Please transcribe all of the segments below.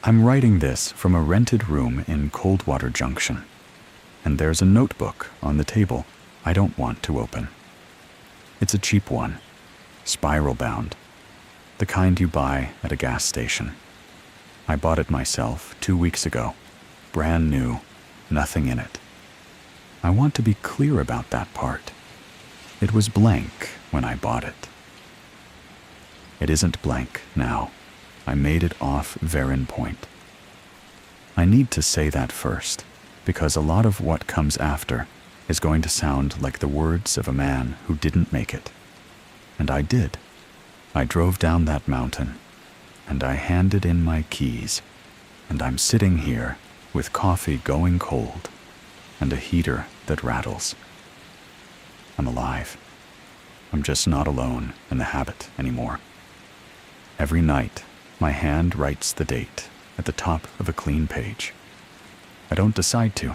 I'm writing this from a rented room in Coldwater Junction, and there's a notebook on the table I don't want to open. It's a cheap one, spiral-bound, the kind you buy at a gas station. I bought it myself 2 weeks ago, brand new, nothing in it. I want to be clear about that part. It was blank when I bought it. It isn't blank now. I made it off Verrin Point. I need to say that first, because a lot of what comes after is going to sound like the words of a man who didn't make it. And I did. I drove down that mountain, and I handed in my keys, and I'm sitting here with coffee going cold and a heater that rattles. I'm alive. I'm just not alone in the habit anymore. Every night, my hand writes the date at the top of a clean page. I don't decide to.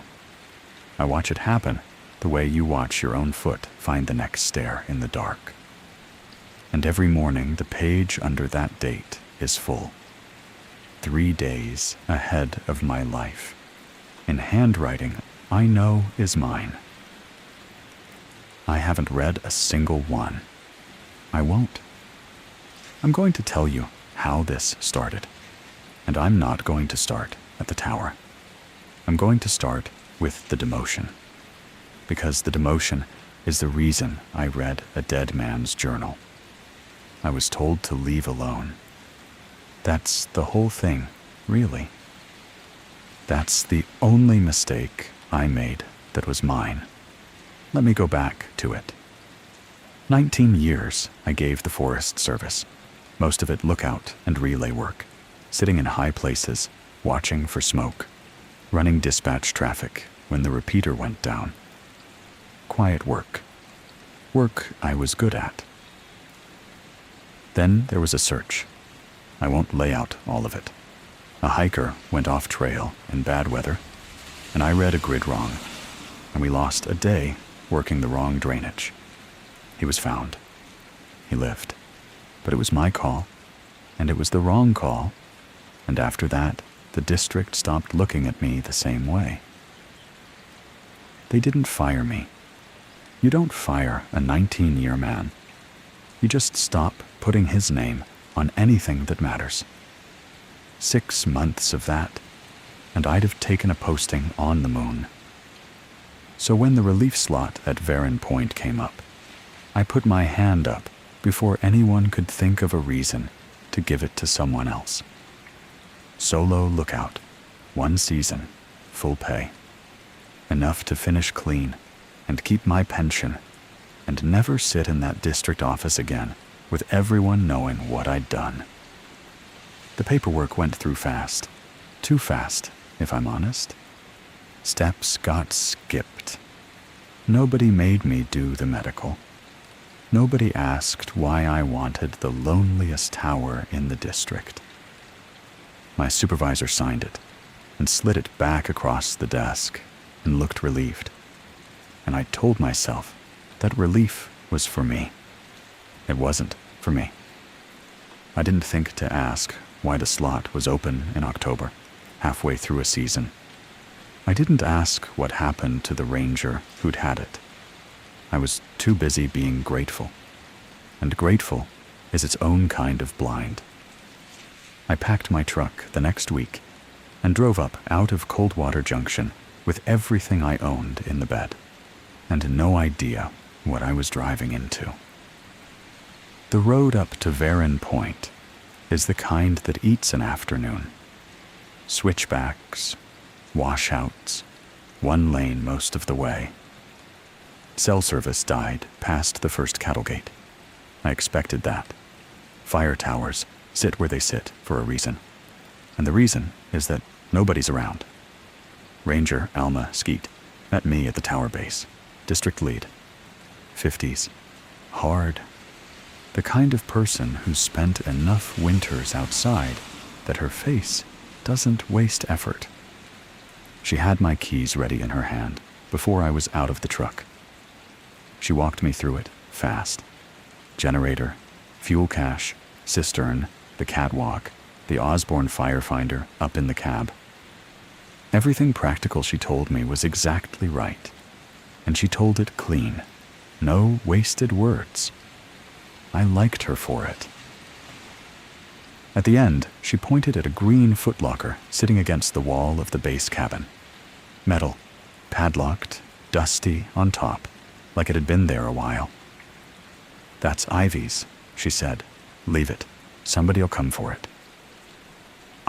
I watch it happen the way you watch your own foot find the next stair in the dark. And every morning, the page under that date is full. 3 days ahead of my life, in handwriting I know is mine. I haven't read a single one. I won't. I'm going to tell you how this started, and I'm not going to start at the tower. I'm going to start with the demotion, because the demotion is the reason I read a dead man's journal. I was told to leave alone. That's the whole thing, really. That's the only mistake I made that was mine. Let me go back to it. 19 years I gave the Forest Service, most of it lookout and relay work, sitting in high places, watching for smoke, running dispatch traffic when the repeater went down. Quiet work. Work I was good at. Then there was a search. I won't lay out all of it. A hiker went off trail in bad weather, and I read a grid wrong, and we lost a day working the wrong drainage. He was found. He lived. But it was my call, and it was the wrong call, and after that, the district stopped looking at me the same way. They didn't fire me. You don't fire a 19-year man. You just stop putting his name on anything that matters. 6 months of that, and I'd have taken a posting on the moon. So when the relief slot at Verrin Point came up, I put my hand up before anyone could think of a reason to give it to someone else. Solo lookout, 1 season, full pay. Enough to finish clean and keep my pension and never sit in that district office again with everyone knowing what I'd done. The paperwork went through fast. Too fast, if I'm honest. Steps got skipped. Nobody made me do the medical. Nobody asked why I wanted the loneliest tower in the district. My supervisor signed it and slid it back across the desk and looked relieved. And I told myself that relief was for me. It wasn't for me. I didn't think to ask why the slot was open in October, halfway through a season. I didn't ask what happened to the ranger who'd had it. I was too busy being grateful, and grateful is its own kind of blind. I packed my truck the next week and drove up out of Coldwater Junction with everything I owned in the bed, and no idea what I was driving into. The road up to Verrin Point is the kind that eats an afternoon. Switchbacks, washouts, 1 lane most of the way. Cell service died past the first cattle gate. I expected that. Fire towers sit where they sit for a reason. And the reason is that nobody's around. Ranger Alma Skeet met me at the tower base, district lead. 50s. Hard. The kind of person who's spent enough winters outside that her face doesn't waste effort. She had my keys ready in her hand before I was out of the truck. She walked me through it, fast. Generator, fuel cache, cistern, the catwalk, the Osborne firefinder up in the cab. Everything practical she told me was exactly right, and she told it clean. No wasted words. I liked her for it. At the end, she pointed at a green footlocker sitting against the wall of the base cabin. Metal, padlocked, dusty on top, like it had been there a while. "That's Ivy's," she said. "Leave it. Somebody'll come for it."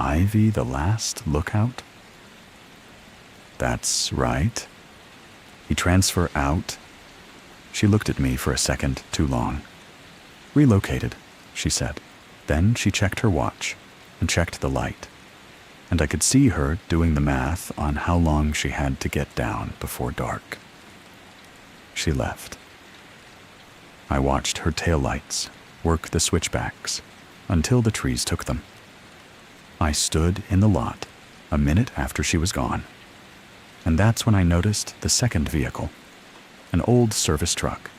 Ivy the last lookout? That's right. You transfer out? She looked at me for a second too long. "Relocated," she said. Then she checked her watch and checked the light, and I could see her doing the math on how long she had to get down before dark. She left. I watched her taillights work the switchbacks until the trees took them. I stood in the lot a minute after she was gone, and that's when I noticed the second vehicle, an old service truck,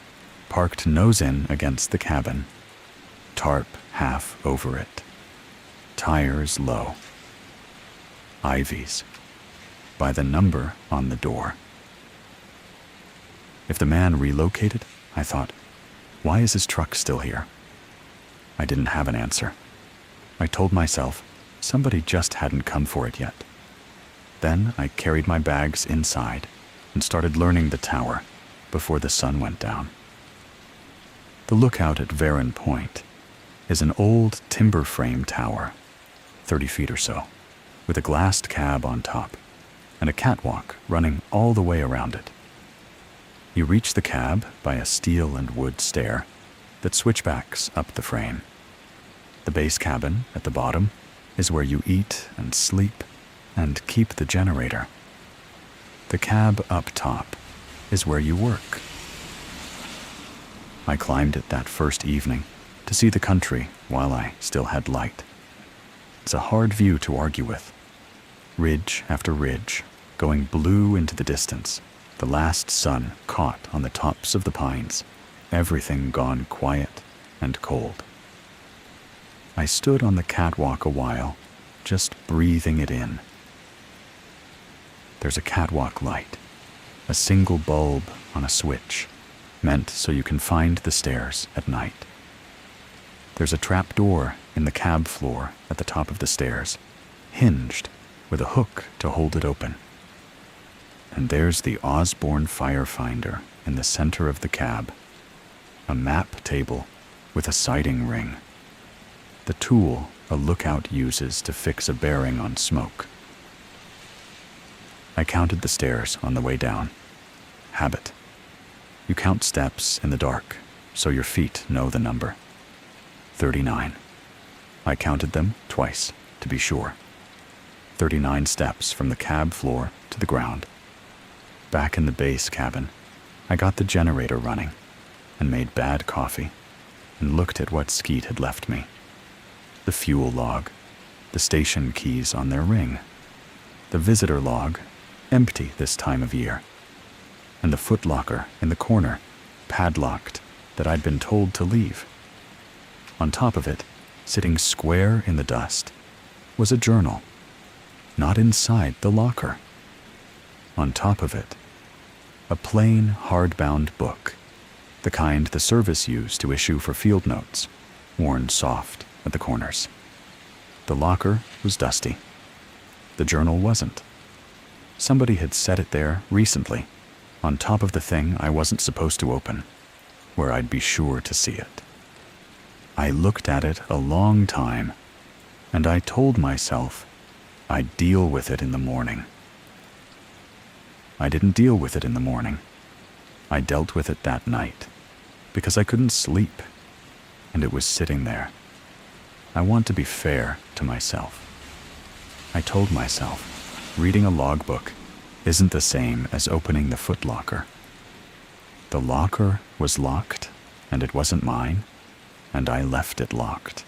parked nose in against the cabin, tarp half over it, tires low. Ivy's, by the number on the door. If the man relocated, I thought, why is his truck still here? I didn't have an answer. I told myself somebody just hadn't come for it yet. Then I carried my bags inside and started learning the tower before the sun went down. The lookout at Verrin Point is an old timber frame tower, 30 feet or so, with a glassed cab on top and a catwalk running all the way around it. You reach the cab by a steel and wood stair that switchbacks up the frame. The base cabin at the bottom is where you eat and sleep and keep the generator. The cab up top is where you work. I climbed it that first evening to see the country while I still had light. It's a hard view to argue with. Ridge after ridge, going blue into the distance, the last sun caught on the tops of the pines, everything gone quiet and cold. I stood on the catwalk a while, just breathing it in. There's a catwalk light, a single bulb on a switch, meant so you can find the stairs at night. There's a trap door in the cab floor at the top of the stairs, hinged with a hook to hold it open. And there's the Osborne firefinder in the center of the cab, a map table with a sighting ring, the tool a lookout uses to fix a bearing on smoke. I counted the stairs on the way down. Habit. You count steps in the dark so your feet know the number. 39. I counted them twice to be sure. 39 steps from the cab floor to the ground. Back in the base cabin, I got the generator running and made bad coffee and looked at what Skeet had left me. The fuel log, the station keys on their ring, the visitor log, empty this time of year, and the footlocker in the corner, padlocked, that I'd been told to leave. On top of it, sitting square in the dust, was a journal, not inside the locker. On top of it, a plain, hardbound book, the kind the service used to issue for field notes, worn soft at the corners. The locker was dusty. The journal wasn't. Somebody had set it there recently, on top of the thing I wasn't supposed to open, where I'd be sure to see it. I looked at it a long time, and I told myself I'd deal with it in the morning. I didn't deal with it in the morning. I dealt with it that night, because I couldn't sleep, and it was sitting there. I want to be fair to myself. I told myself, reading a logbook isn't the same as opening the footlocker. The locker was locked, and it wasn't mine, and I left it locked.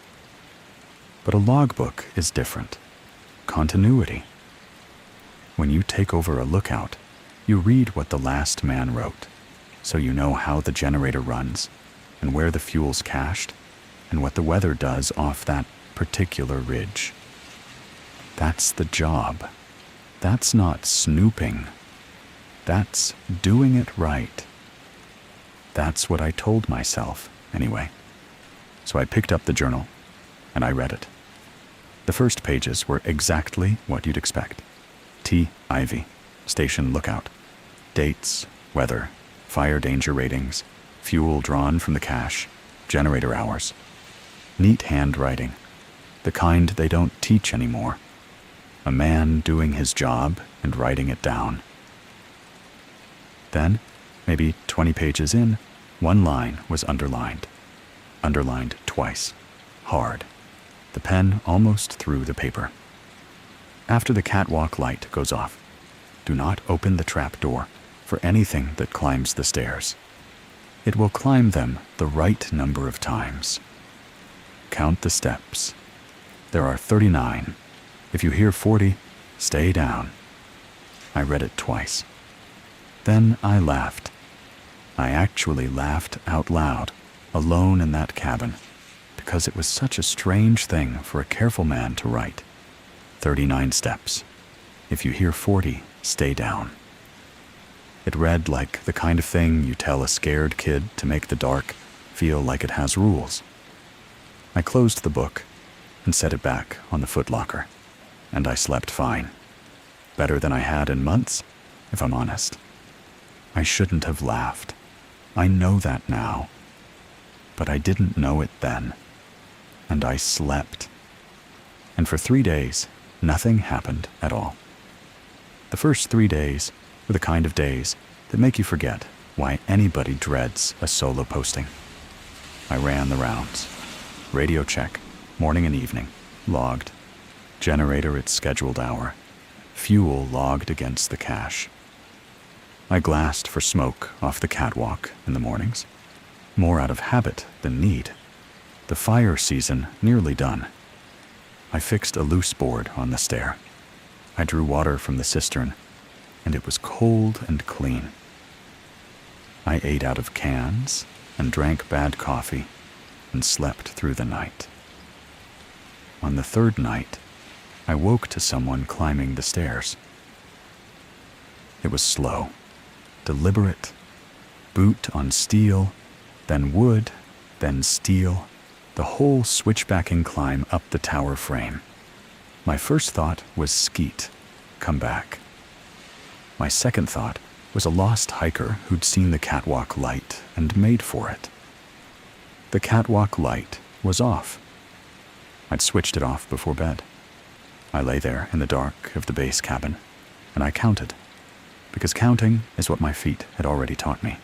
But a logbook is different. Continuity. When you take over a lookout, you read what the last man wrote, so you know how the generator runs, and where the fuel's cached, and what the weather does off that particular ridge. That's the job. That's not snooping. That's doing it right. That's what I told myself, anyway. So I picked up the journal, and I read it. The first pages were exactly what you'd expect. T. Ivy, station lookout. Dates, weather, fire danger ratings, fuel drawn from the cache, generator hours. Neat handwriting, the kind they don't teach anymore. A man doing his job and writing it down. Then, maybe 20 pages in, one line was underlined. Underlined twice. Hard. The pen almost through the paper. After the catwalk light goes off, do not open the trap door for anything that climbs the stairs. It will climb them the right number of times. Count the steps. There are 39. If you hear 40, stay down. I read it twice. Then I laughed. I actually laughed out loud, alone in that cabin, because it was such a strange thing for a careful man to write. 39 steps. If you hear 40, stay down. It read like the kind of thing you tell a scared kid to make the dark feel like it has rules. I closed the book and set it back on the footlocker, and I slept fine. Better than I had in months, if I'm honest. I shouldn't have laughed. I know that now. But I didn't know it then. And I slept. And for 3 days, nothing happened at all. The first 3 days were the kind of days that make you forget why anybody dreads a solo posting. I ran the rounds. Radio check, morning and evening, logged. Generator its scheduled hour. Fuel logged against the cache. I glassed for smoke off the catwalk in the mornings, more out of habit than need. The fire season nearly done. I fixed a loose board on the stair. I drew water from the cistern, and it was cold and clean. I ate out of cans and drank bad coffee and slept through the night. On the third night, I woke to someone climbing the stairs. It was slow, deliberate, boot on steel, then wood, then steel, the whole switchbacking climb up the tower frame. My first thought was skeet, come back. My second thought was a lost hiker who'd seen the catwalk light and made for it. The catwalk light was off. I'd switched it off before bed. I lay there in the dark of the base cabin, and I counted, because counting is what my feet had already taught me.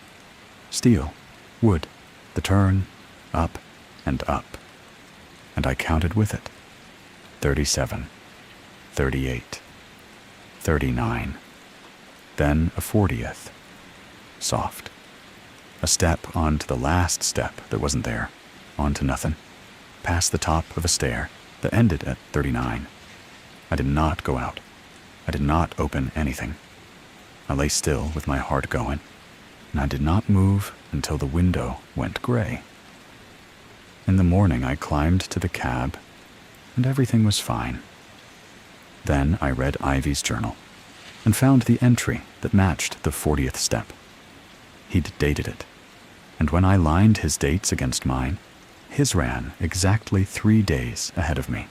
Steel, wood, the turn, up and up. And I counted with it. 37, 38, 39. Then a 40th. Soft. A step onto the last step that wasn't there. Onto nothing. Past the top of a stair that ended at 39. I did not go out. I did not open anything. I lay still with my heart going, and I did not move until the window went gray. In the morning I climbed to the cab, and everything was fine. Then I read Ivy's journal, and found the entry that matched the 40th step. He'd dated it, and when I lined his dates against mine, his ran exactly 3 days ahead of me.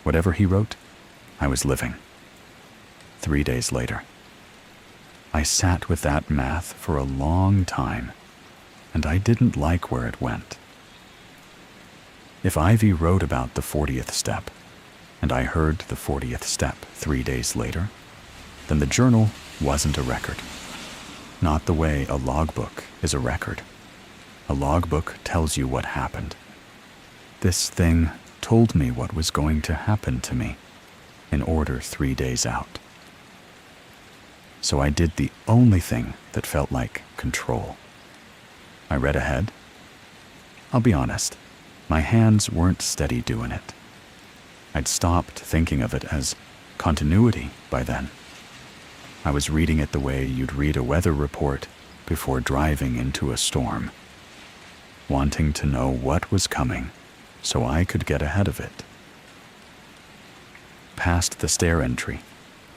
Whatever he wrote, I was living. 3 days later. I sat with that math for a long time, and I didn't like where it went. If Ivy wrote about the 40th step, and I heard the 40th step 3 days later, then the journal wasn't a record. Not the way a logbook is a record. A logbook tells you what happened. This thing told me what was going to happen to me in order 3 days out. So I did the only thing that felt like control. I read ahead. I'll be honest, my hands weren't steady doing it. I'd stopped thinking of it as continuity by then. I was reading it the way you'd read a weather report before driving into a storm, wanting to know what was coming so I could get ahead of it. Past the stair entry,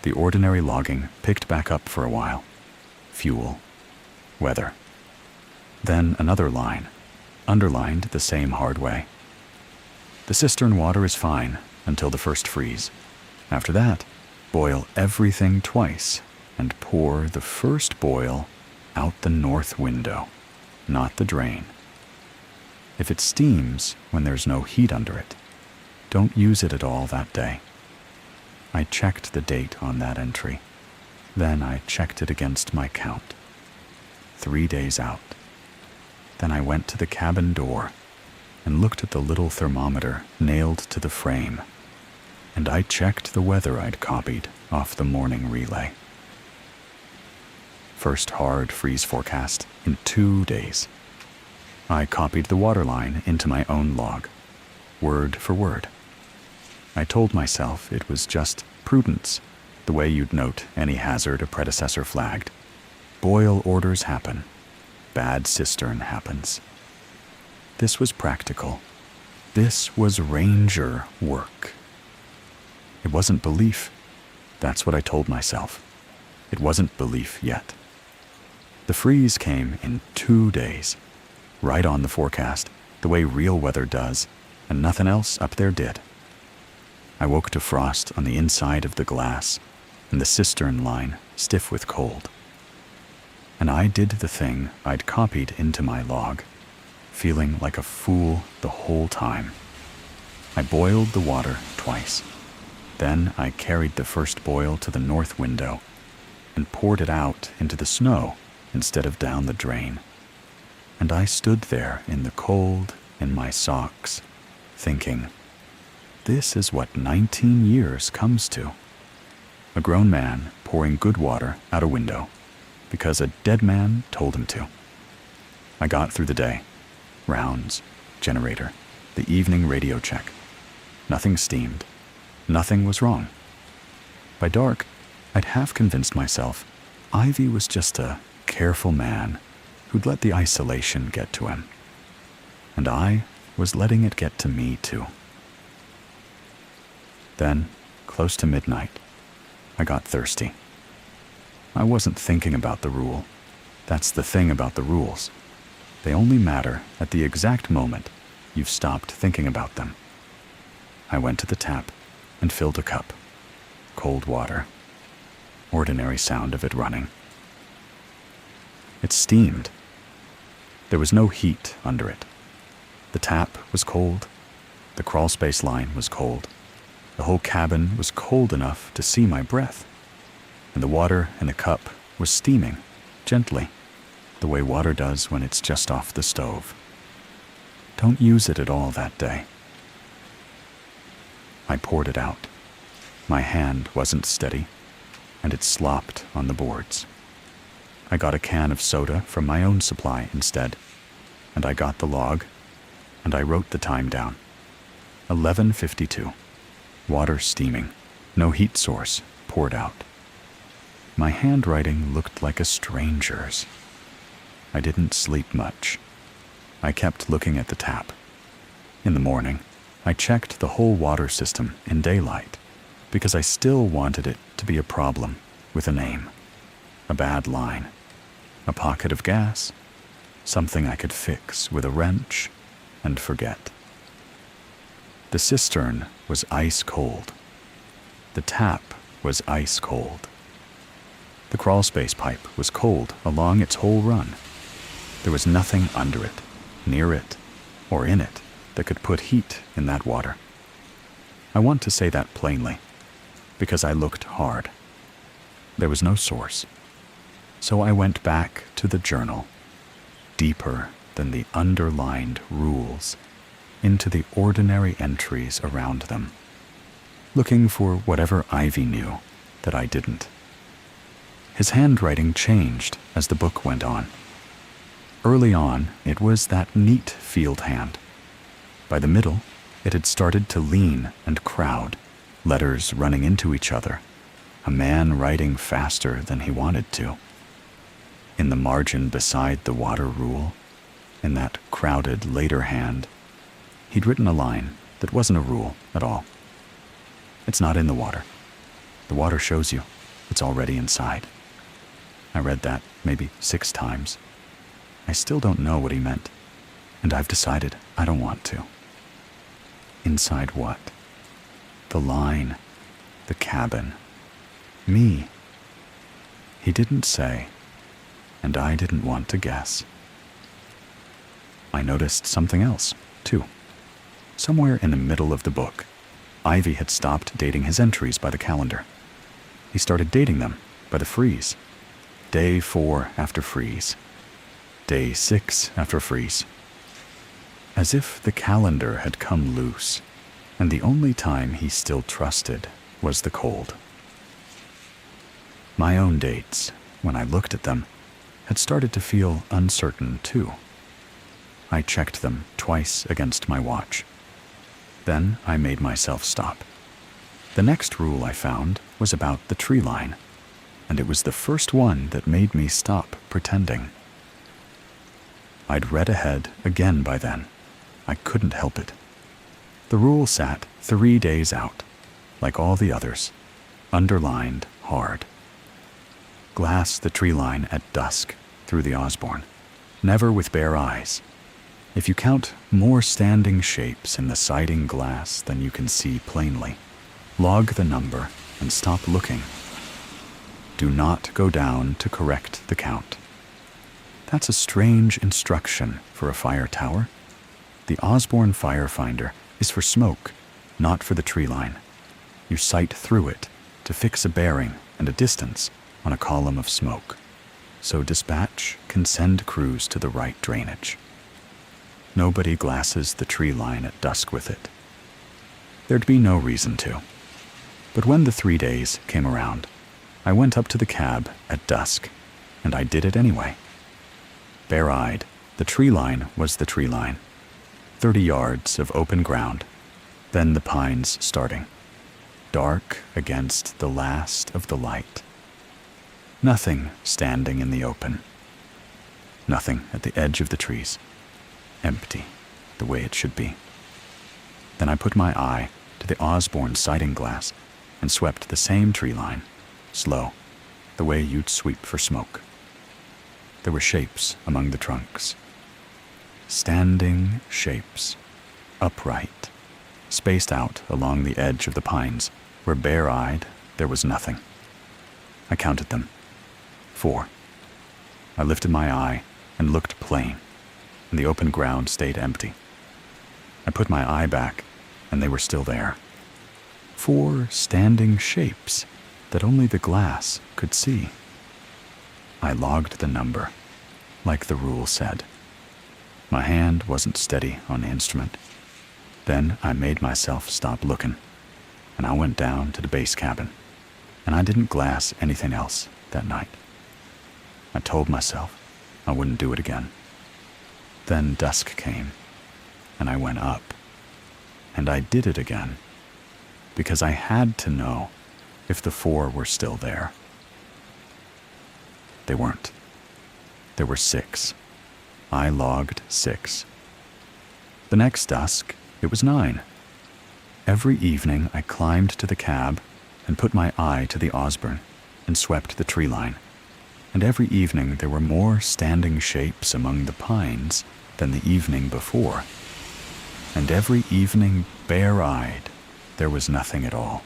the ordinary logging picked back up for a while. Fuel. Weather. Then another line, underlined the same hard way. The cistern water is fine until the first freeze. After that, boil everything twice and pour the first boil out the north window, not the drain. If it steams when there's no heat under it, don't use it at all that day. I checked the date on that entry. Then I checked it against my count. 3 days out. Then I went to the cabin door and looked at the little thermometer nailed to the frame, and I checked the weather I'd copied off the morning relay. First hard freeze forecast in 2 days. I copied the waterline into my own log, word for word. I told myself it was just prudence, the way you'd note any hazard a predecessor flagged. Boil orders happen. Bad cistern happens. This was practical. This was ranger work. It wasn't belief. That's what I told myself. It wasn't belief yet. The freeze came in 2 days, right on the forecast, the way real weather does, and nothing else up there did. I woke to frost on the inside of the glass, and the cistern line stiff with cold. And I did the thing I'd copied into my log, feeling like a fool the whole time. I boiled the water twice. Then I carried the first boil to the north window and poured it out into the snow instead of down the drain. And I stood there in the cold in my socks, thinking, this is what 19 years comes to. A grown man pouring good water out a window because a dead man told him to. I got through the day. Rounds, generator, the evening radio check. Nothing steamed. Nothing was wrong. By dark, I'd half convinced myself Ivy was just a careful man who'd let the isolation get to him. And I was letting it get to me too. Then, close to midnight, I got thirsty. I wasn't thinking about the rule. That's the thing about the rules. They only matter at the exact moment you've stopped thinking about them. I went to the tap and filled a cup. Cold water. Ordinary sound of it running. It steamed. There was no heat under it. The tap was cold. The crawlspace line was cold. The whole cabin was cold enough to see my breath. And the water in the cup was steaming, gently, the way water does when it's just off the stove. Don't use it at all that day. I poured it out. My hand wasn't steady, and it slopped on the boards. I got a can of soda from my own supply instead, and I got the log, and I wrote the time down. 11:52. Water steaming, no heat source, poured out. My handwriting looked like a stranger's. I didn't sleep much. I kept looking at the tap. In the morning, I checked the whole water system in daylight because I still wanted it to be a problem with a name, a bad line, a pocket of gas, something I could fix with a wrench and forget. The cistern was ice cold. The tap was ice cold. The crawlspace pipe was cold along its whole run. There was nothing under it, near it, or in it that could put heat in that water. I want to say that plainly, because I looked hard. There was no source. So I went back to the journal, deeper than the underlined rules, into the ordinary entries around them, looking for whatever Ivy knew that I didn't. His handwriting changed as the book went on. Early on, it was that neat field hand. By the middle, it had started to lean and crowd, letters running into each other, a man writing faster than he wanted to. In the margin beside the water rule, in that crowded later hand, he'd written a line that wasn't a rule at all. It's not in the water. The water shows you. It's already inside. I read that maybe 6 times. I still don't know what he meant, and I've decided I don't want to. Inside what? The line, the cabin, me. He didn't say, and I didn't want to guess. I noticed something else, too. Somewhere in the middle of the book, Ivy had stopped dating his entries by the calendar. He started dating them by the freeze. Day 4 after freeze. Day 6 after freeze. As if the calendar had come loose, and the only time he still trusted was the cold. My own dates, when I looked at them, had started to feel uncertain too. I checked them twice against my watch. Then I made myself stop. The next rule I found was about the tree line, and it was the first one that made me stop pretending. I'd read ahead again by then. I couldn't help it. The rule sat 3 days out, like all the others, underlined hard. Glass the tree line at dusk through the Osborne, never with bare eyes. If you count more standing shapes in the siding glass than you can see plainly, log the number and stop looking. Do not go down to correct the count. That's a strange instruction for a fire tower. The Osborne firefinder is for smoke, not for the tree line. You sight through it to fix a bearing and a distance on a column of smoke, so dispatch can send crews to the right drainage. Nobody glasses the tree line at dusk with it. There'd be no reason to. But when the 3 days came around, I went up to the cab at dusk, and I did it anyway. Bare-eyed, the tree line was the tree line. 30 yards of open ground, then the pines starting, dark against the last of the light. Nothing standing in the open. Nothing at the edge of the trees. Empty, the way it should be. Then I put my eye to the Osborne sighting glass and swept the same tree line, slow, the way you'd sweep for smoke. There were shapes among the trunks. Standing shapes, upright, spaced out along the edge of the pines, where bare-eyed there was nothing. I counted them. 4. I lifted my eye and looked plain, and the open ground stayed empty. I put my eye back, and they were still there. 4 standing shapes that only the glass could see. I logged the number, like the rule said. My hand wasn't steady on the instrument. Then I made myself stop looking, and I went down to the base cabin, and I didn't glass anything else that night. I told myself I wouldn't do it again. Then dusk came, and I went up, and I did it again, because I had to know if the 4 were still there. They weren't. There were 6. I logged 6. The next dusk, it was 9. Every evening I climbed to the cab and put my eye to the Osborne and swept the tree line. And every evening there were more standing shapes among the pines than the evening before. And every evening, bare-eyed, there was nothing at all.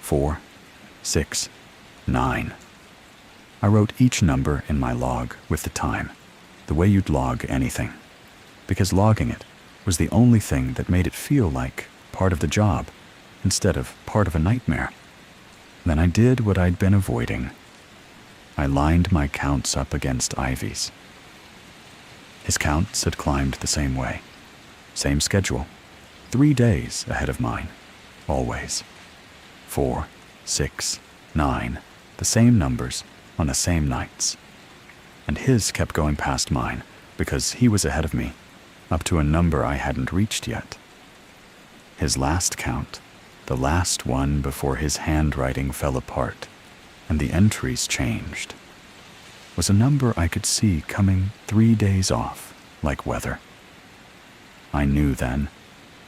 4, 6, 9. I wrote each number in my log with the time, the way you'd log anything, because logging it was the only thing that made it feel like part of the job instead of part of a nightmare. Then I did what I'd been avoiding. I lined my counts up against Ivy's. His counts had climbed the same way, same schedule, 3 days ahead of mine, always. 4, 6, 9, the same numbers on the same nights. And his kept going past mine because he was ahead of me, up to a number I hadn't reached yet. His last count, the last one before his handwriting fell apart and the entries changed, was a number I could see coming 3 days off, like weather. I knew then,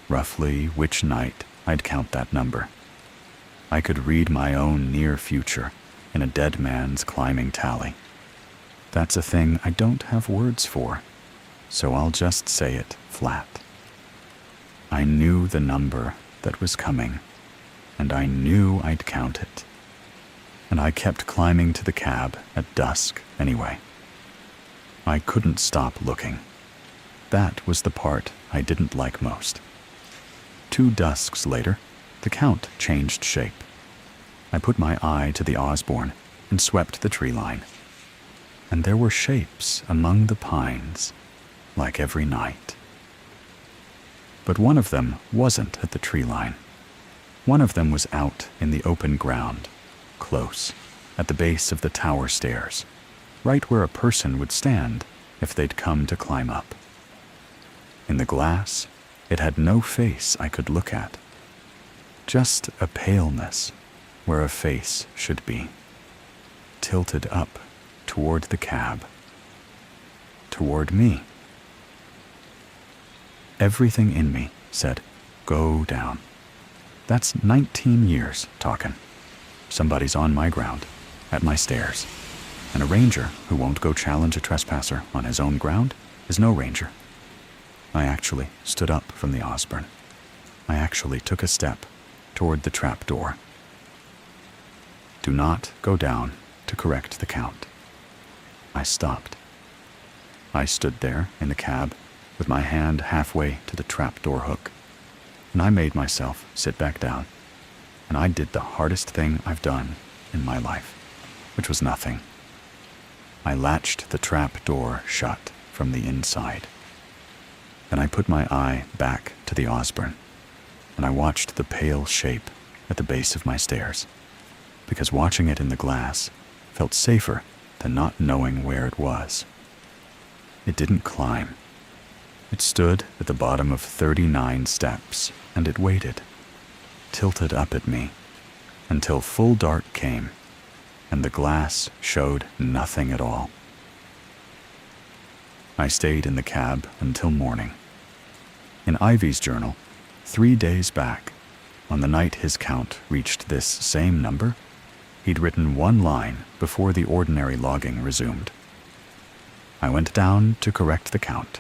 roughly which night I'd count that number. I could read my own near future in a dead man's climbing tally. That's a thing I don't have words for, so I'll just say it flat. I knew the number that was coming, and I knew I'd count it. And I kept climbing to the cab at dusk anyway. I couldn't stop looking. That was the part I didn't like most. 2 dusks later, the count changed shape. I put my eye to the Osborne and swept the tree line. And there were shapes among the pines, like every night. But one of them wasn't at the tree line. One of them was out in the open ground, close, at the base of the tower stairs, right where a person would stand if they'd come to climb up. In the glass, it had no face I could look at, just a paleness where a face should be, tilted up toward the cab, toward me. Everything in me said, go down. That's 19 years talking. Somebody's on my ground, at my stairs. And a ranger who won't go challenge a trespasser on his own ground is no ranger. I actually stood up from the Osborne. I actually took a step toward the trap door. Do not go down to correct the count. I stopped. I stood there in the cab with my hand halfway to the trapdoor hook, and I made myself sit back down, and I did the hardest thing I've done in my life, which was nothing. I latched the trap door shut from the inside. Then I put my eye back to the Osborne, and I watched the pale shape at the base of my stairs, because watching it in the glass felt safer than not knowing where it was. It didn't climb. It stood at the bottom of 39 steps, and it waited, tilted up at me, until full dark came, and the glass showed nothing at all. I stayed in the cab until morning. In Ivy's journal, 3 days back, on the night his count reached this same number, he'd written 1 line before the ordinary logging resumed. I went down to correct the count.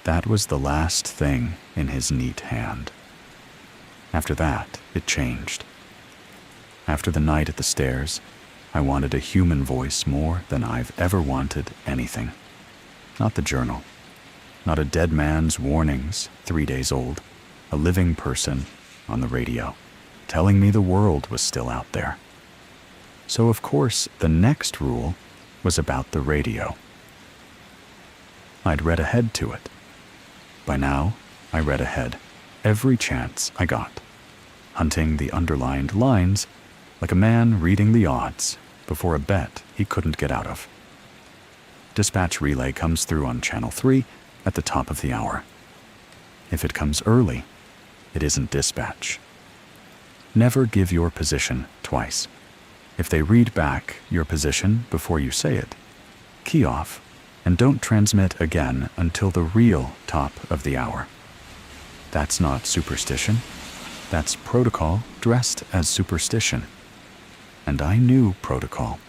That was the last thing in his neat hand. After that, it changed. After the night at the stairs, I wanted a human voice more than I've ever wanted anything. Not the journal. Not a dead man's warnings, 3 days old. A living person on the radio, telling me the world was still out there. So of course, the next rule was about the radio. I'd read ahead to it. By now, I read ahead, every chance I got, hunting the underlined lines like a man reading the odds before a bet he couldn't get out of. Dispatch relay comes through on Channel 3 at the top of the hour. If it comes early, it isn't dispatch. Never give your position twice. If they read back your position before you say it, key off and don't transmit again until the real top of the hour. That's not superstition. That's protocol dressed as superstition. And I knew protocol.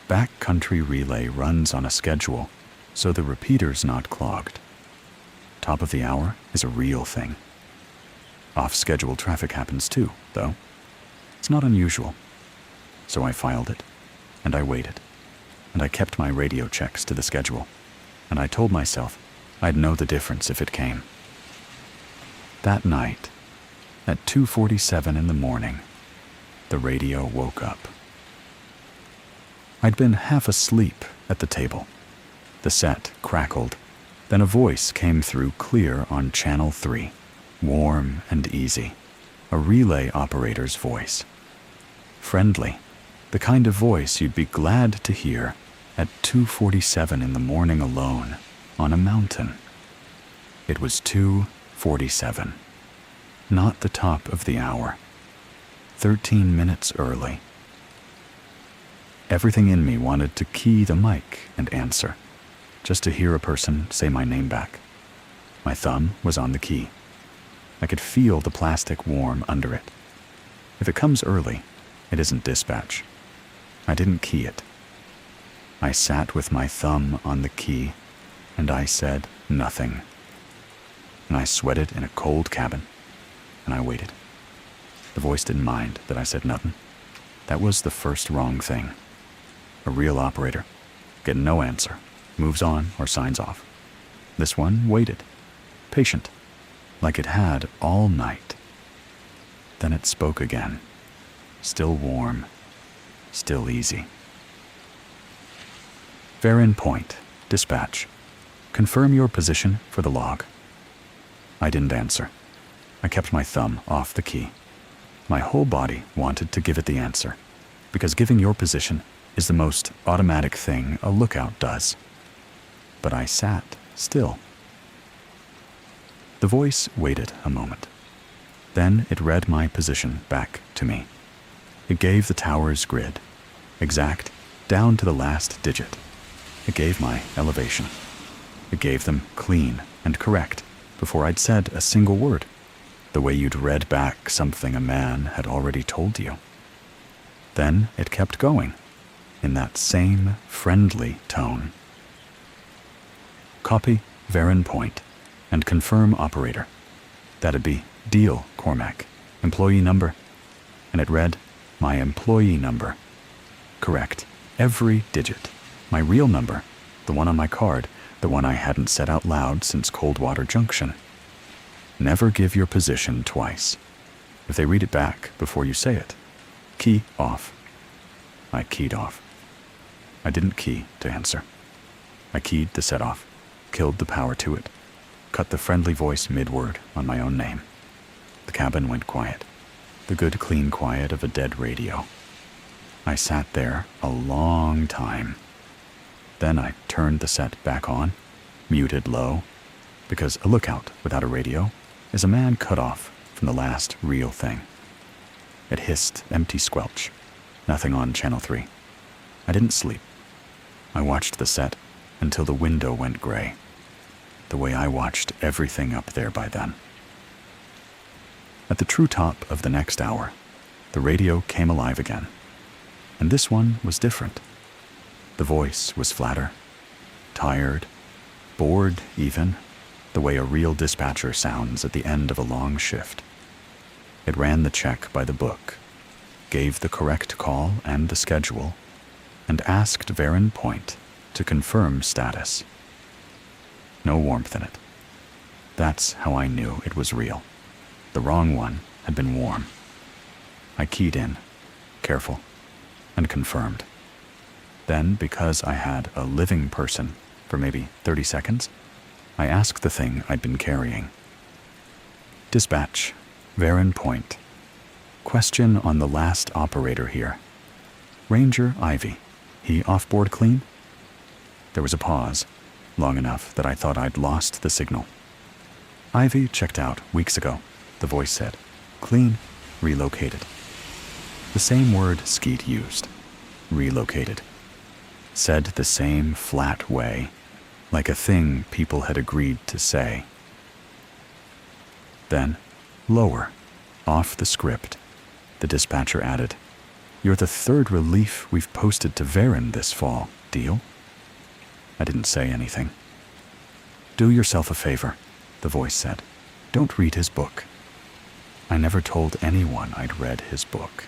Backcountry relay runs on a schedule, so the repeater's not clogged. Top of the hour is a real thing. Off-schedule traffic happens too, though. It's not unusual. So I filed it, and I waited, and I kept my radio checks to the schedule, and I told myself I'd know the difference if it came. That night, at 2:47 in the morning, the radio woke up. I'd been half asleep at the table. The set crackled. Then a voice came through clear on Channel 3, warm and easy, a relay operator's voice. Friendly, the kind of voice you'd be glad to hear at 2:47 in the morning alone on a mountain. It was 2:47, not the top of the hour, 13 minutes early. Everything in me wanted to key the mic and answer, just to hear a person say my name back. My thumb was on the key. I could feel the plastic warm under it. If it comes early, it isn't dispatch. I didn't key it. I sat with my thumb on the key, and I said nothing. And I sweated in a cold cabin, and I waited. The voice didn't mind that I said nothing. That was the first wrong thing. A real operator, getting no answer, moves on or signs off. This one waited, patient, like it had all night. Then it spoke again, still warm, still easy. Verrin Point, dispatch. Confirm your position for the log. I didn't answer. I kept my thumb off the key. My whole body wanted to give it the answer, because giving your position is the most automatic thing a lookout does. But I sat still. The voice waited a moment. Then it read my position back to me. It gave the tower's grid, exact down to the last digit. It gave my elevation. It gave them clean and correct before I'd said a single word, the way you'd read back something a man had already told you. Then it kept going, in that same friendly tone. Copy Verrin Point and confirm operator. That'd be Deal Cormac, employee number. And it read my employee number. Correct, every digit. My real number, the one on my card, the one I hadn't said out loud since Coldwater Junction. Never give your position twice. If they read it back before you say it, key off. I keyed off. I didn't key to answer. I keyed the set off, killed the power to it, cut the friendly voice mid-word on my own name. The cabin went quiet, the good clean quiet of a dead radio. I sat there a long time. Then I turned the set back on, muted low, because a lookout without a radio is a man cut off from the last real thing. It hissed empty squelch, nothing on Channel 3. I didn't sleep. I watched the set until the window went gray, the way I watched everything up there by then. At the true top of the next hour, the radio came alive again, and this one was different. The voice was flatter, tired, bored even, the way a real dispatcher sounds at the end of a long shift. It ran the check by the book, gave the correct call and the schedule, and asked Verrin Point to confirm status. No warmth in it. That's how I knew it was real. The wrong one had been warm. I keyed in, careful, and confirmed. Then, because I had a living person for maybe 30 seconds, I asked the thing I'd been carrying. Dispatch, Verrin Point. Question on the last operator here. Ranger Ivy, he off-board clean? There was a pause, long enough that I thought I'd lost the signal. Ivy checked out weeks ago, the voice said. Clean, relocated. The same word Skeet used, relocated. Said the same flat way, like a thing people had agreed to say. Then, lower, off the script, the dispatcher added, You're the third relief we've posted to Verrin this fall, deal? I didn't say anything. Do yourself a favor, the voice said. Don't read his book. I never told anyone I'd read his book.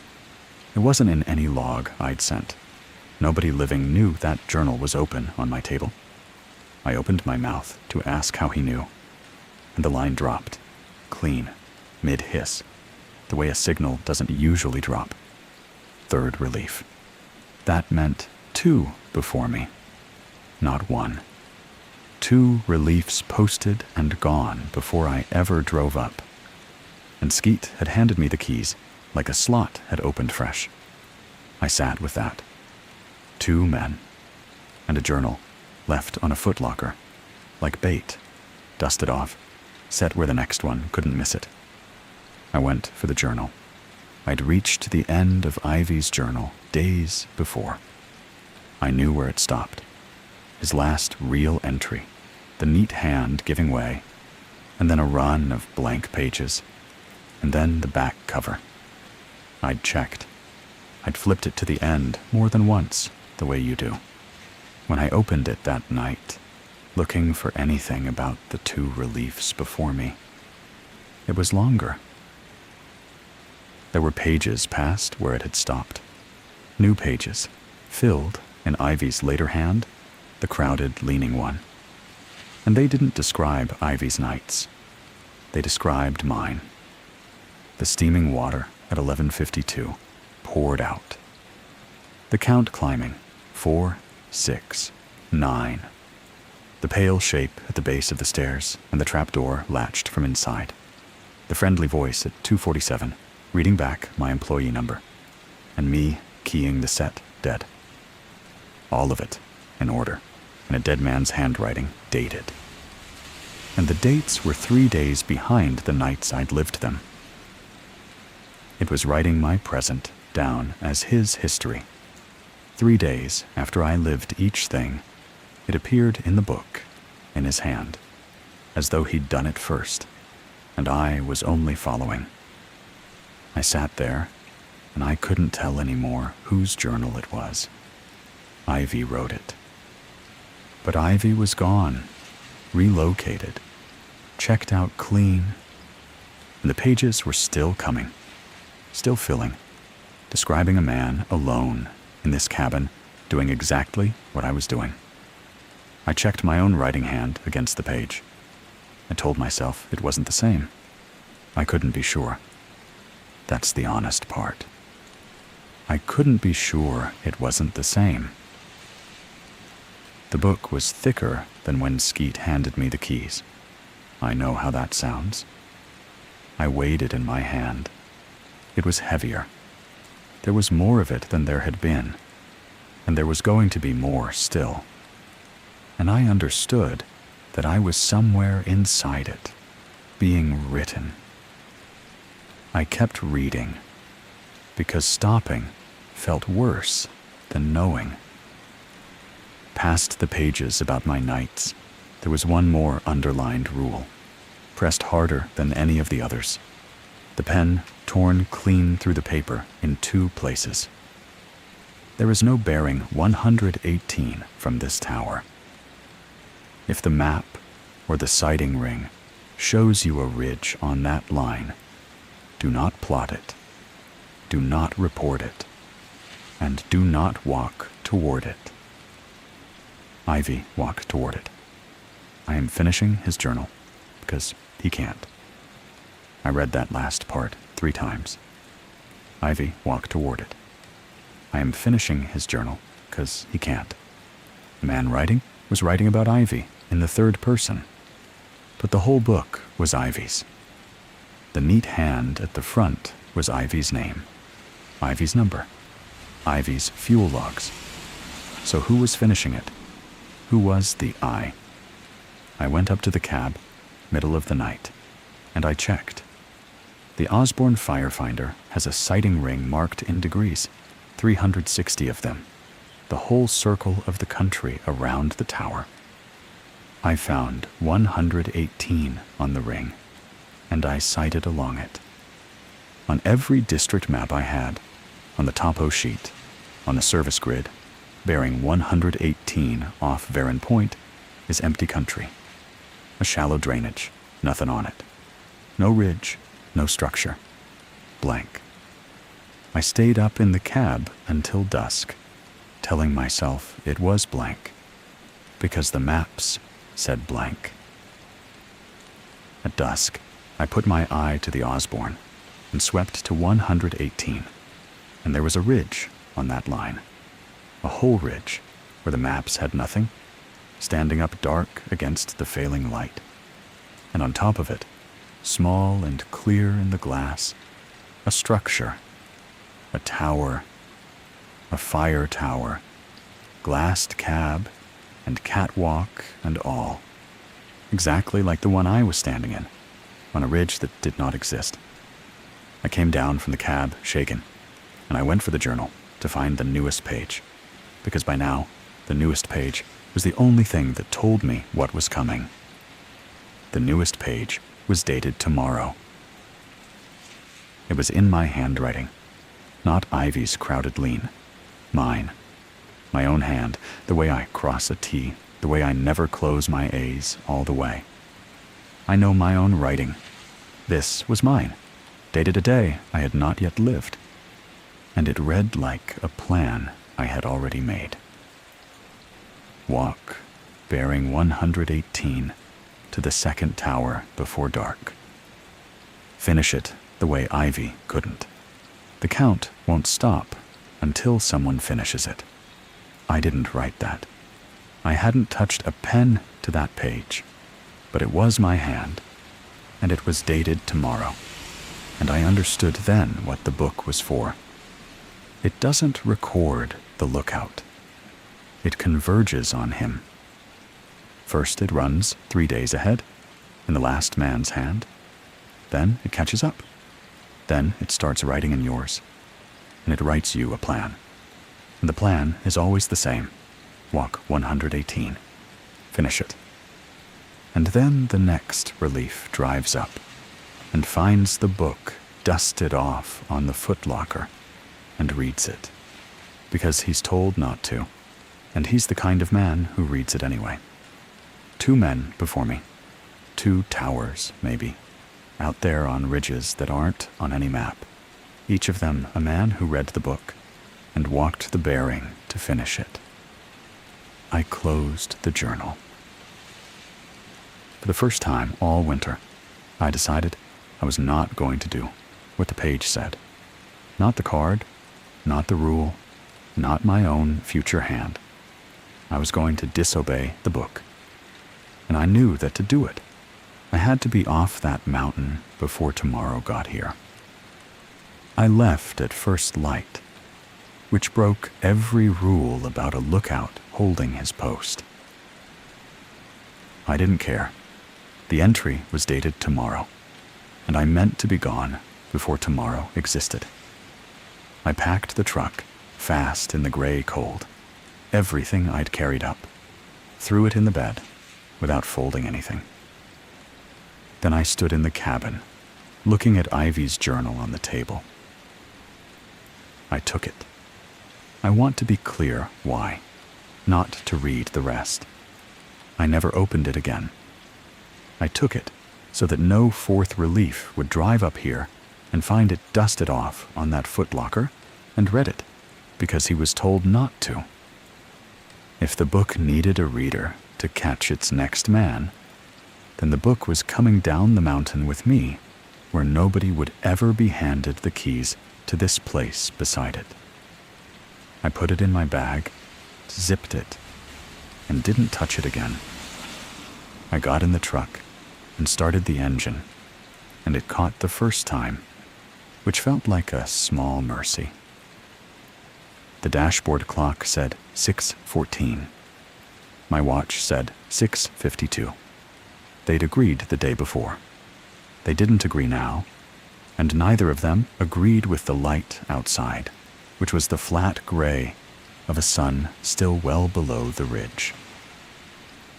It wasn't in any log I'd sent. Nobody living knew that journal was open on my table. I opened my mouth to ask how he knew, and the line dropped, clean, mid-hiss, the way a signal doesn't usually drop. Third relief. That meant 2 before me, not 1. 2 reliefs posted and gone before I ever drove up. And Skeet had handed me the keys like a slot had opened fresh. I sat with that. 2 men, and a journal left on a footlocker, like bait, dusted off, set where the next one couldn't miss it. I went for the journal. I'd reached the end of Ivy's journal days before. I knew where it stopped. His last real entry, the neat hand giving way, and then a run of blank pages, and then the back cover. I'd checked. I'd flipped it to the end more than once, the way you do. When I opened it that night, looking for anything about the two reliefs before me, it was longer. There were pages past where it had stopped. New pages, filled, in Ivy's later hand, the crowded, leaning one. And they didn't describe Ivy's nights. They described mine. The steaming water at 11:52 poured out. The count climbing, 4, 6, 9. The pale shape at the base of the stairs and the trapdoor latched from inside. The friendly voice at 2:47, reading back my employee number, and me keying the set dead. All of it in order, in a dead man's handwriting, dated. And the dates were 3 days behind the nights I'd lived them. It was writing my present down as his history. 3 days after I lived each thing, it appeared in the book, in his hand, as though he'd done it first, and I was only following. I sat there, and I couldn't tell anymore whose journal it was. Ivy wrote it. But Ivy was gone, relocated, checked out clean, and the pages were still coming, still filling, describing a man alone in this cabin doing exactly what I was doing. I checked my own writing hand against the page. I told myself it wasn't the same. I couldn't be sure. That's the honest part. I couldn't be sure it wasn't the same. The book was thicker than when Skeet handed me the keys. I know how that sounds. I weighed it in my hand. It was heavier. There was more of it than there had been, and there was going to be more still. And I understood that I was somewhere inside it, being written. I kept reading, because stopping felt worse than knowing. Past the pages about my nights, there was one more underlined rule, pressed harder than any of the others. The pen torn clean through the paper in 2 places. There is no bearing 118 from this tower. If the map or the sighting ring shows you a ridge on that line, do not plot it, do not report it, and do not walk toward it. Ivy walked toward it. I am finishing his journal, because he can't. I read that last part 3 times. Ivy walked toward it. I am finishing his journal, because he can't. The man writing was writing about Ivy in the 3rd person, but the whole book was Ivy's. The neat hand at the front was Ivy's name, Ivy's number, Ivy's fuel logs. So who was finishing it? Who was the I? I went up to the cab, middle of the night, and I checked. The Osborne Firefinder has a sighting ring marked in degrees, 360 of them, the whole circle of the country around the tower. I found 118 on the ring, and I sighted along it. On every district map I had, on the topo sheet, on the service grid, bearing 118 off Verrin Point, is empty country. A shallow drainage, nothing on it. No ridge, no structure. Blank. I stayed up in the cab until dusk, telling myself it was blank, because the maps said blank. At dusk, I put my eye to the Osborne and swept to 118, and there was a ridge on that line, a whole ridge where the maps had nothing, standing up dark against the failing light, and on top of it, small and clear in the glass, a structure, a tower, a fire tower, glassed cab and catwalk and all, exactly like the one I was standing in, on a ridge that did not exist. I came down from the cab, shaken, and I went for the journal to find the newest page, because by now, the newest page was the only thing that told me what was coming. The newest page was dated tomorrow. It was in my handwriting, not Ivy's crowded lean, mine. My own hand, the way I cross a T, the way I never close my A's all the way. I know my own writing. This was mine, dated a day I had not yet lived, and it read like a plan I had already made. Walk, bearing 118, to the second tower before dark. Finish it the way Ivy couldn't. The count won't stop until someone finishes it. I didn't write that. I hadn't touched a pen to that page, but it was my hand, and it was dated tomorrow, and I understood then what the book was for. It doesn't record the lookout. It converges on him. First it runs 3 days ahead, in the last man's hand. Then it catches up. Then it starts writing in yours, and it writes you a plan. And the plan is always the same. Walk 118. Finish it. And then the next relief drives up and finds the book dusted off on the footlocker and reads it, because he's told not to, and he's the kind of man who reads it anyway. 2 men before me, 2 towers, maybe, out there on ridges that aren't on any map, each of them a man who read the book and walked the bearing to finish it. I closed the journal. For the first time all winter, I decided I was not going to do what the page said. Not the card, not the rule, not my own future hand. I was going to disobey the book. And I knew that to do it, I had to be off that mountain before tomorrow got here. I left at first light, which broke every rule about a lookout holding his post. I didn't care. The entry was dated tomorrow, and I meant to be gone before tomorrow existed. I packed the truck, fast in the gray cold, everything I'd carried up, threw it in the bed, without folding anything. Then I stood in the cabin, looking at Ivy's journal on the table. I took it. I want to be clear why, not to read the rest. I never opened it again. I took it so that no fourth relief would drive up here and find it dusted off on that footlocker and read it, because he was told not to. If the book needed a reader to catch its next man, then the book was coming down the mountain with me, where nobody would ever be handed the keys to this place beside it. I put it in my bag, zipped it, and didn't touch it again. I got in the truck and started the engine, and it caught the first time, which felt like a small mercy. The dashboard clock said 6:14. My watch said 6:52. They'd agreed the day before. They didn't agree now, and neither of them agreed with the light outside, which was the flat gray of a sun still well below the ridge.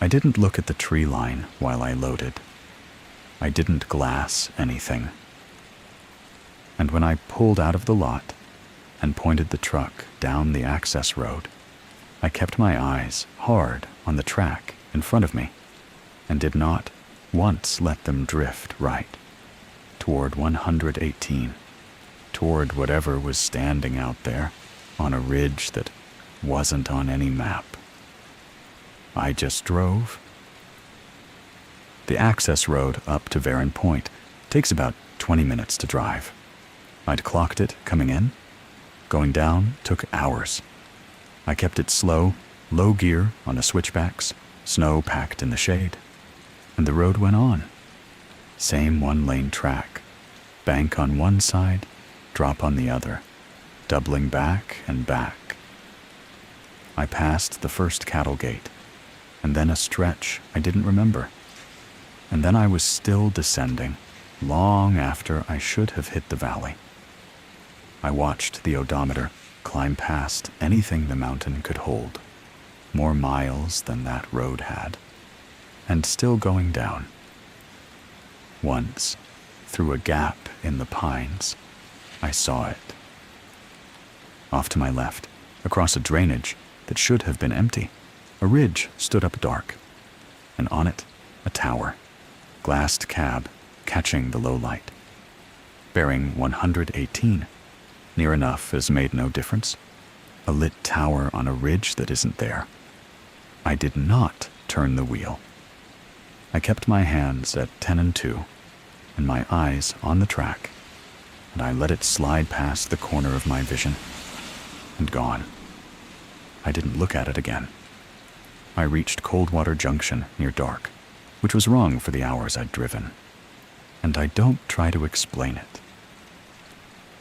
I didn't look at the tree line while I loaded. I didn't glass anything. And when I pulled out of the lot and pointed the truck down the access road, I kept my eyes hard on the track in front of me and did not once let them drift right toward 118, toward whatever was standing out there on a ridge that wasn't on any map. I just drove. The access road up to Verrin Point takes about 20 minutes to drive. I'd clocked it coming in. Going down took hours. I kept it slow, low gear on the switchbacks, snow packed in the shade, and the road went on. Same one-lane track, bank on one side, drop on the other, doubling back and back. I passed the first cattle gate, and then a stretch I didn't remember. And then I was still descending, long after I should have hit the valley. I watched the odometer climb past anything the mountain could hold, more miles than that road had, and still going down. Once, through a gap in the pines, I saw it. Off to my left, across a drainage that should have been empty, a ridge stood up dark, and on it, a tower, glassed cab catching the low light. Bearing 118, near enough as made no difference. A lit tower on a ridge that isn't there. I did not turn the wheel. I kept my hands at 10 and 2, and my eyes on the track, and I let it slide past the corner of my vision, and gone. I didn't look at it again. I reached Coldwater Junction near dark, which was wrong for the hours I'd driven, and I don't try to explain it.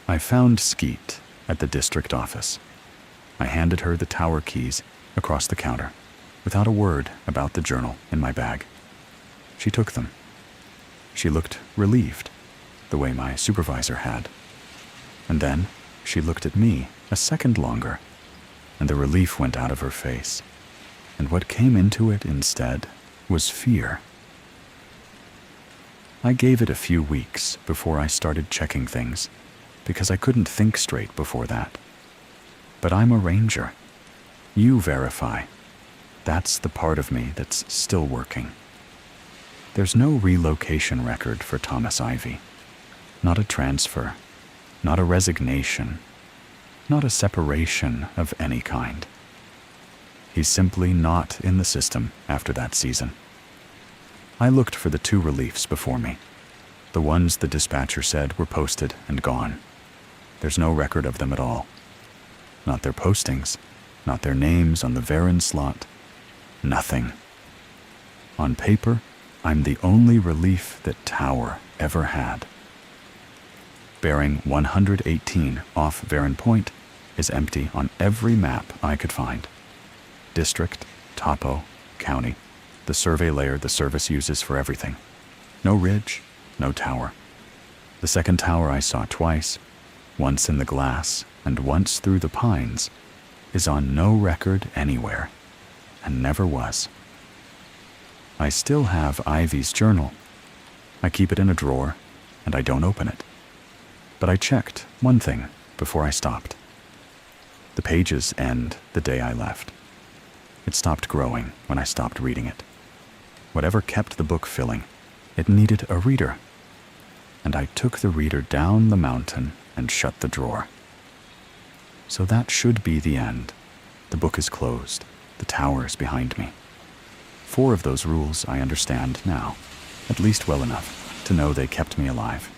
I found Skeet at the district office. I handed her the tower keys across the counter, without a word about the journal in my bag. She took them. She looked relieved, the way my supervisor had. And then she looked at me a second longer, and the relief went out of her face. And what came into it instead was fear. I gave it a few weeks before I started checking things, because I couldn't think straight before that. But I'm a ranger. You verify. That's the part of me that's still working. There's no relocation record for Thomas Ivy. Not a transfer. Not a resignation. Not a separation of any kind. He's simply not in the system after that season. I looked for the 2 reliefs before me. The ones the dispatcher said were posted and gone. There's no record of them at all. Not their postings, not their names on the Verrin slot. Nothing. On paper, I'm the only relief that Tower ever had. Bearing 118 off Verrin Point is empty on every map I could find. District, topo, county, the survey layer the service uses for everything. No ridge, no tower. The second tower I saw twice, once in the glass and once through the pines, is on no record anywhere, and never was. I still have Ivy's journal. I keep it in a drawer, and I don't open it. But I checked one thing before I stopped. The pages end the day I left. It stopped growing when I stopped reading it. Whatever kept the book filling, it needed a reader. And I took the reader down the mountain and shut the drawer. So that should be the end. The book is closed. The tower is behind me. 4 of those rules I understand now, at least well enough to know they kept me alive.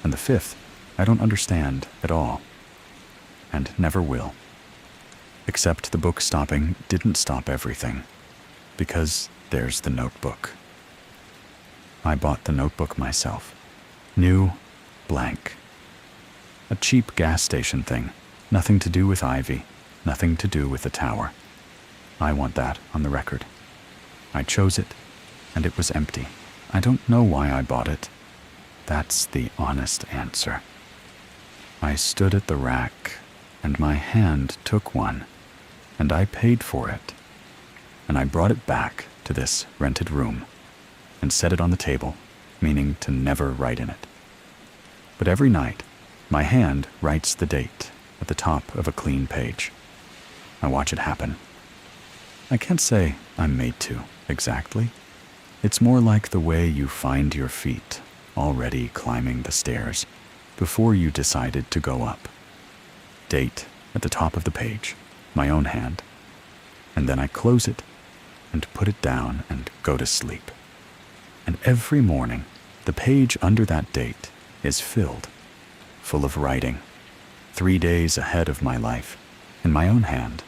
And the 5th, I don't understand at all. And never will. Except the book stopping didn't stop everything, because there's the notebook. I bought the notebook myself. New, blank. A cheap gas station thing, nothing to do with Ivy, nothing to do with the tower. I want that on the record. I chose it, and it was empty. I don't know why I bought it. That's the honest answer. I stood at the rack, and my hand took one, and I paid for it. And I brought it back to this rented room, and set it on the table, meaning to never write in it. But every night, my hand writes the date at the top of a clean page. I watch it happen. I can't say I'm made to, exactly. It's more like the way you find your feet already climbing the stairs before you decided to go up. Date at the top of the page, my own hand. And then I close it and put it down and go to sleep. And every morning, the page under that date is filled, full of writing, 3 days ahead of my life, in my own hand,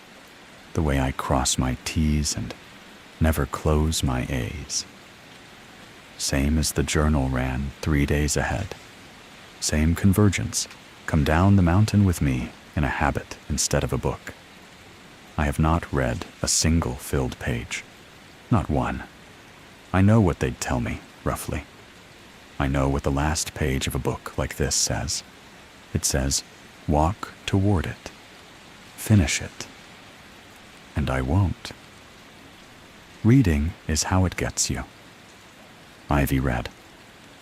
the way I cross my T's and never close my A's. Same as the journal ran 3 days ahead. Same convergence, come down the mountain with me in a habit instead of a book. I have not read a single filled page, not one. I know what they'd tell me, roughly. I know what the last page of a book like this says. It says, walk toward it. Finish it. And I won't. Reading is how it gets you. Ivy read.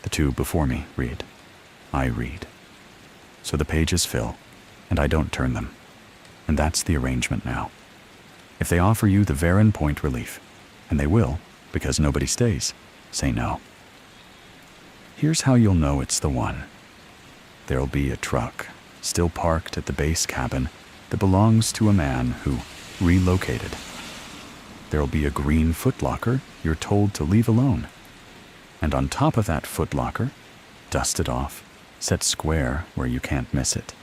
The two before me read. I read. So the pages fill, and I don't turn them. And that's the arrangement now. If they offer you the Verrin point relief, and they will, because nobody stays, say no. Here's how you'll know it's the one. There'll be a truck, still parked at the base cabin, that belongs to a man who relocated. There'll be a green footlocker you're told to leave alone. And on top of that footlocker, dusted off, set square where you can't miss it,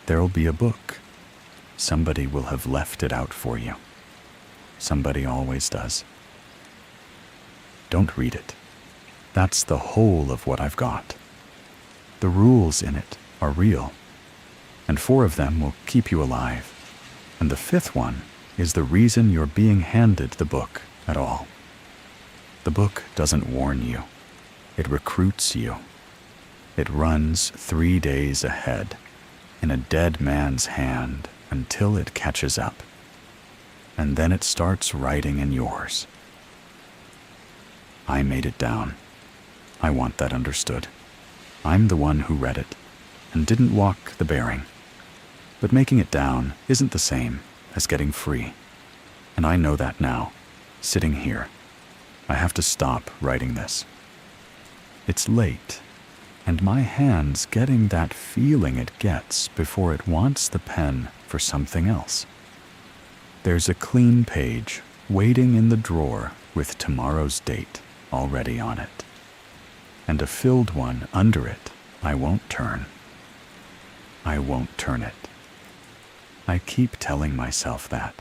there'll be a book. Somebody will have left it out for you. Somebody always does. Don't read it. That's the whole of what I've got. The rules in it are real, and 4 of them will keep you alive, and the 5th one is the reason you're being handed the book at all. The book doesn't warn you. It recruits you. It runs 3 days ahead, in a dead man's hand, until it catches up. And then it starts writing in yours. I made it down. I want that understood. I'm the one who read it, and didn't walk the bearing. But making it down isn't the same as getting free. And I know that now, sitting here. I have to stop writing this. It's late, and my hand's getting that feeling it gets before it wants the pen for something else. There's a clean page waiting in the drawer with tomorrow's date already on it, and a filled one under it I won't turn. I won't turn it. I keep telling myself that.